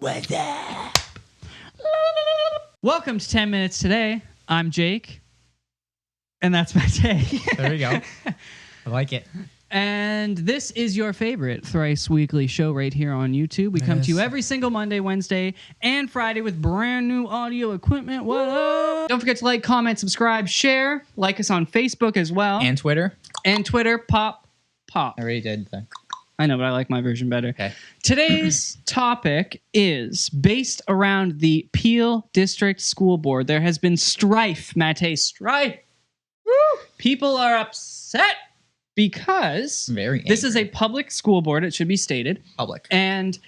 What's up? Welcome to 10 Minutes Today. I'm Jake. And that's Matej. There we go. I like it. And this is your favorite thrice weekly show right here on YouTube. We come to you every single Monday, Wednesday, and Friday with brand new audio equipment. What up? Don't forget to like, comment, subscribe, share. Like us on Facebook as well. And Twitter? And Twitter. Pop. I already did that. I know, but I like my version better. Okay. Today's topic is based around the Peel District School Board. There has been strife, Matej, strife. Woo! People are upset because this is a public school board, it should be stated. Public. And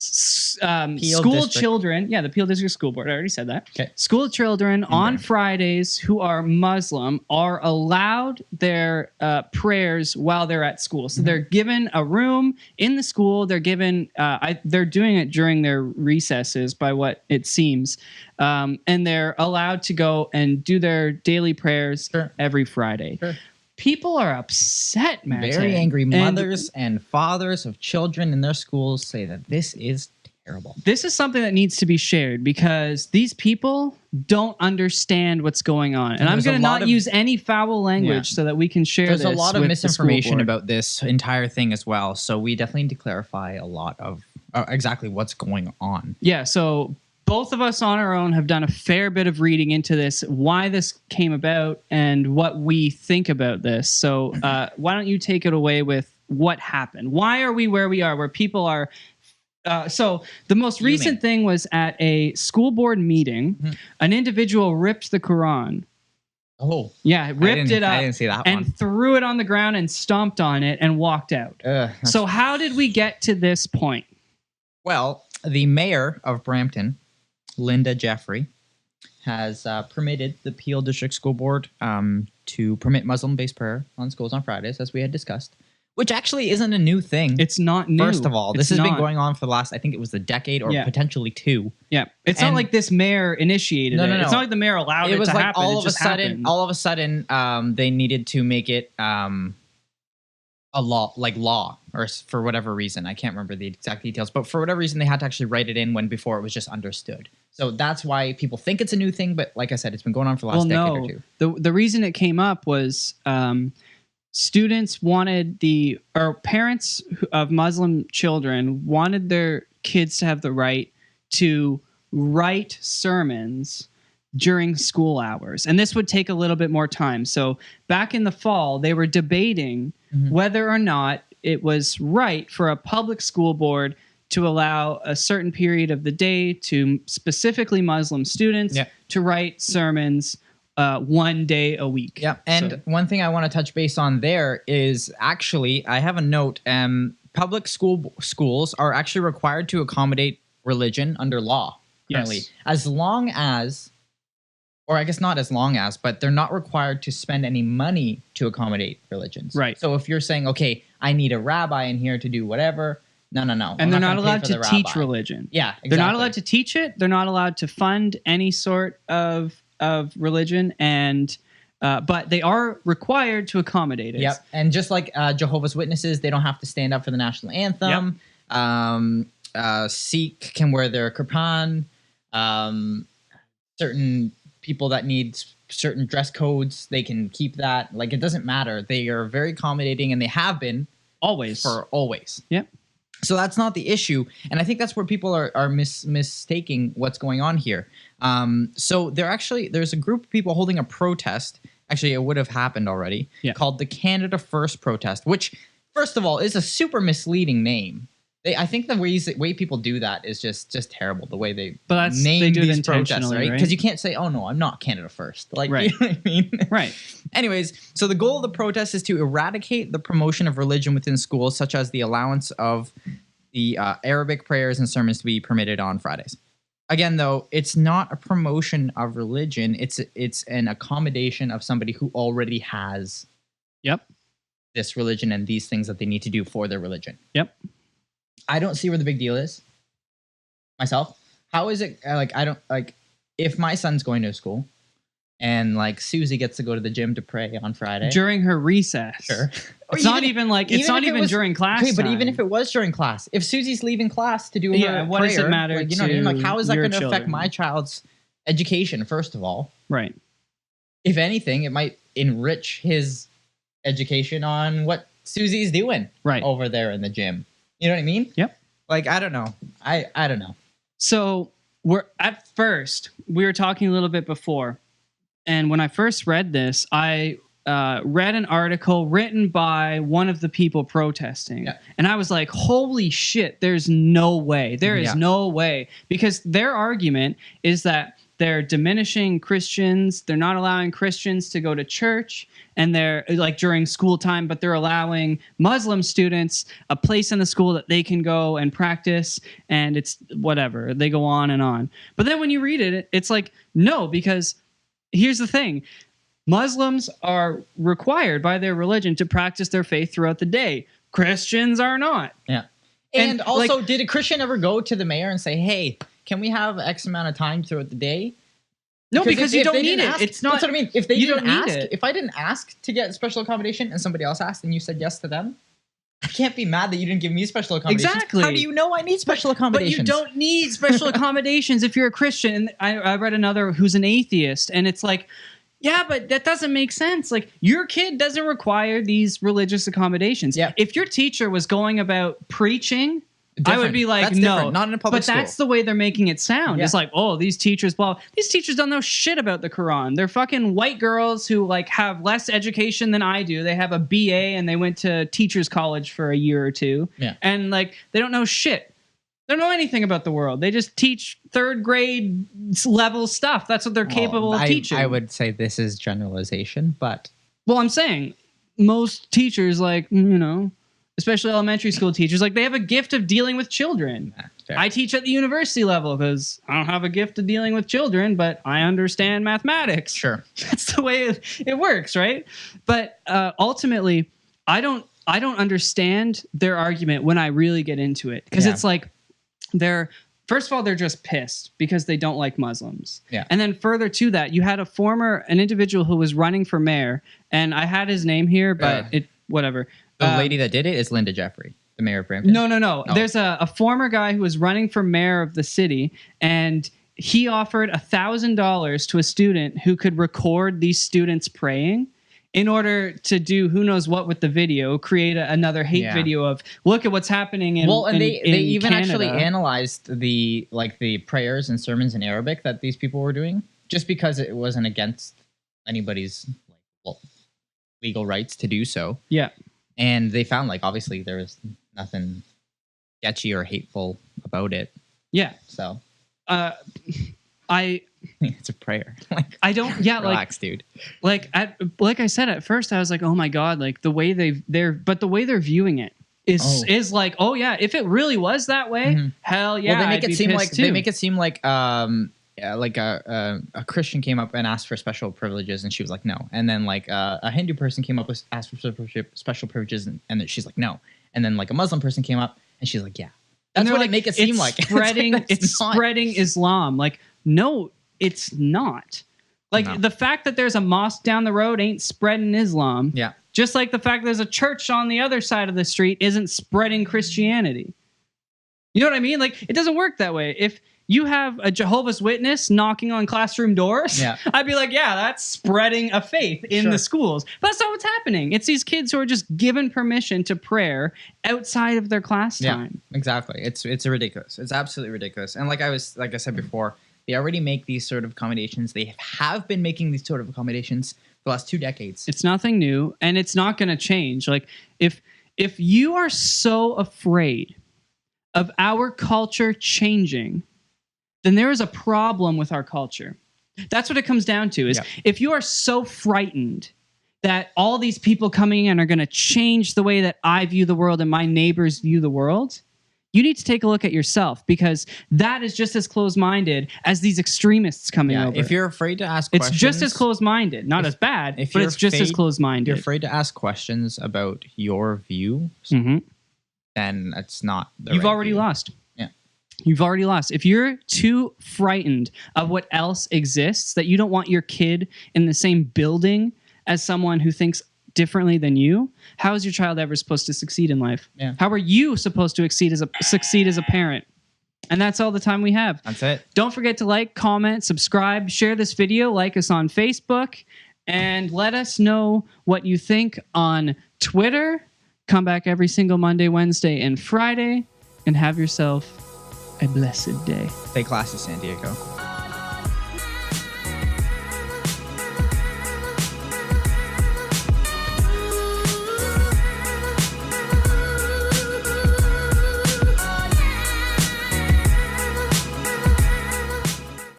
school children, the Peel District School Board, I already said that. Okay. School children on Fridays who are Muslim are allowed their prayers while they're at school. So they're given a room in the school. They're given, they're doing it during their recesses by what it seems. And they're allowed to go and do their daily prayers every Friday. Sure. People are upset, man. Very angry mothers and fathers of children in their schools say that this is terrible. This is something that needs to be shared because these people don't understand what's going on. And I'm going to not use any foul language so that we can share this. There's a lot of misinformation about this entire thing as well. So we definitely need to clarify a lot of exactly what's going on. Yeah, so both of us on our own have done a fair bit of reading into this, why this came about, and what we think about this. So why don't you take it away with what happened? Why are we where we are, where people are... so the most recent thing was at a school board meeting, an individual ripped the Quran. Oh. Yeah, ripped it up I didn't see that and threw it on the ground and stomped on it and walked out. So how did we get to this point? Well, the mayor of Brampton, Linda Jeffrey, has permitted the Peel District School Board to permit Muslim-based prayer on schools on Fridays, as we had discussed, which actually isn't a new thing. It's not new. First of all, this has been going on for the last, I think it was a decade or potentially two. Yeah, it's not like this mayor initiated it. No. It's not like the mayor allowed it to happen. All of a sudden, they needed to make it a law, or for whatever reason. I can't remember the exact details, but for whatever reason, they had to actually write it in when before it was just understood. So that's why people think it's a new thing, but like I said, it's been going on for the last decade or two. The reason it came up was students wanted parents of Muslim children wanted their kids to have the right to write sermons during school hours. And this would take a little bit more time. So back in the fall, they were debating whether or not it was right for a public school board to allow a certain period of the day to specifically Muslim students to write sermons 1 day a week. Yeah, and one thing I want to touch base on there is actually, I have a note, public schools are actually required to accommodate religion under law currently, as long as, or I guess not as long as, but they're not required to spend any money to accommodate religions. Right. So if you're saying, okay, I need a rabbi in here to do whatever, no. And they're not allowed to teach religion. Yeah, exactly. They're not allowed to teach it. They're not allowed to fund any sort of religion, and but they are required to accommodate it. Yep. And just like Jehovah's Witnesses, they don't have to stand up for the national anthem. Sikh can wear their kirpan. Certain people that need certain dress codes, they can keep that. Like, it doesn't matter. They are very accommodating, and they have been always. Yep. So that's not the issue, and I think that's where people are mistaking what's going on here. So there's a group of people holding a protest. Actually, it would have happened already. Called the Canada First protest, which, first of all, is a super misleading name. I think the way people do that is just terrible. The way they name these protests, right? Because you can't say, "Oh no, I'm not Canada First." Like, you know what I mean? Right. Anyways, so the goal of the protest is to eradicate the promotion of religion within schools, such as the allowance of the Arabic prayers and sermons to be permitted on Fridays. Again, though, it's not a promotion of religion. It's an accommodation of somebody who already has this religion and these things that they need to do for their religion. Yep. I don't see where the big deal is. Myself, how is it I don't if my son's going to school and like Susie gets to go to the gym to pray on Friday during her recess. Sure. It's not even like it's not even during class. Okay, but time. even if it was during class, if Susie's leaving class to do her what prayer, does it matter? Like, you know what I mean? Like, how is that going to affect children? my child's education? First of all, right. If anything, it might enrich his education on what Susie's doing right over there in the gym. You know what I mean? Yep. Like, I don't know. I don't know. So we were talking a little bit before, and when I first read this, I read an article written by one of the people protesting, and I was like, holy shit, there's no way. There is no way. Because their argument is that they're diminishing Christians. They're not allowing Christians to go to church, and they're like during school time, but they're allowing Muslim students a place in the school that they can go and practice, and it's whatever. They go on and on. But then when you read it, it's like, no, because here's the thing. Muslims are required by their religion to practice their faith throughout the day. Christians are not. Yeah. And also, did a Christian ever go to the mayor and say, hey, can we have X amount of time throughout the day? No, because you don't need it. It's not. That's what I mean. If they didn't ask, if I didn't ask to get special accommodation and somebody else asked and you said yes to them, I can't be mad that you didn't give me special accommodations. Exactly. How do you know I need special accommodations? But you don't need special accommodations if you're a Christian. And I read another who's an atheist, and it's like, yeah, but that doesn't make sense. Like, your kid doesn't require these religious accommodations. Yeah. If your teacher was going about preaching, I would be like, that's no, different. Not in a public school. But that's the way they're making it sound. Yeah. It's like, oh, these teachers, blah. These teachers don't know shit about the Quran. They're fucking white girls who like have less education than I do. They have a BA and they went to teachers college for a year or two. Yeah. And like, they don't know shit. They don't know anything about the world. They just teach third grade level stuff. That's what they're capable of teaching. I would say this is generalization, but... Well, I'm saying most teachers, like, especially elementary school teachers, like, they have a gift of dealing with children. I teach at the university level because I don't have a gift of dealing with children, but I understand mathematics. Sure. That's the way it works, right? But ultimately, I don't understand their argument when I really get into it, because it's like, first of all, they're just pissed because they don't like Muslims. Yeah. And then further to that, you had an individual who was running for mayor, and I had his name here, but whatever. The lady that did it is Linda Jeffrey, the mayor of Brampton. No. Oh. There's a former guy who was running for mayor of the city, and he offered $1,000 to a student who could record these students praying, in order to do who knows what with the video, create another hate video of look at what's happening in they even Canada. actually analyzed the prayers and sermons in Arabic that these people were doing, just because it wasn't against anybody's legal rights to do so. Yeah. And they found obviously there was nothing sketchy or hateful about it. Yeah. So it's a prayer. I don't. Yeah, relax, dude. Like I said at first, I was like, oh my god, like the way the way they're viewing it is like, oh yeah, if it really was that way, hell yeah. Well, they make it seem like a Christian came up and asked for special privileges, and she was like no, and then a Hindu person came up with asked for special privileges, and she's like no, and then a Muslim person came up and she's like yeah. That's what they make it seem like. It's spreading Islam. Like, no, it's not. The fact that there's a mosque down the road ain't spreading Islam. Yeah. Just like the fact there's a church on the other side of the street isn't spreading Christianity. You know what I mean? It doesn't work that way. If you have a Jehovah's Witness knocking on classroom doors, I'd be like, yeah, that's spreading a faith in the schools. But that's not what's happening. It's these kids who are just given permission to prayer outside of their class time. Yeah, exactly. It's ridiculous. It's absolutely ridiculous. And like I said before, they already make these sort of accommodations. They have been making these sort of accommodations for the last 2 decades. It's nothing new, and it's not going to change. If you are so afraid of our culture changing, then there is a problem with our culture. That's what it comes down to, is if you are so frightened that all these people coming in are going to change the way that I view the world and my neighbors view the world, you need to take a look at yourself, because that is just as closed-minded as these extremists coming over. If you're afraid to ask questions... It's just as closed-minded. Not as bad, but it's just as closed-minded. If you're afraid to ask questions about your view, then it's not the You've right already view. lost. Yeah. you've already lost. If you're too frightened of what else exists, that you don't want your kid in the same building as someone who thinks differently than you, how is your child ever supposed to succeed in life? Yeah. How are you supposed to succeed as a parent? And that's all the time we have. That's it. Don't forget to like, comment, subscribe, share this video, like us on Facebook, and let us know what you think on Twitter. Come back every single Monday, Wednesday, and Friday, and have yourself a blessed day. Stay classy, San Diego.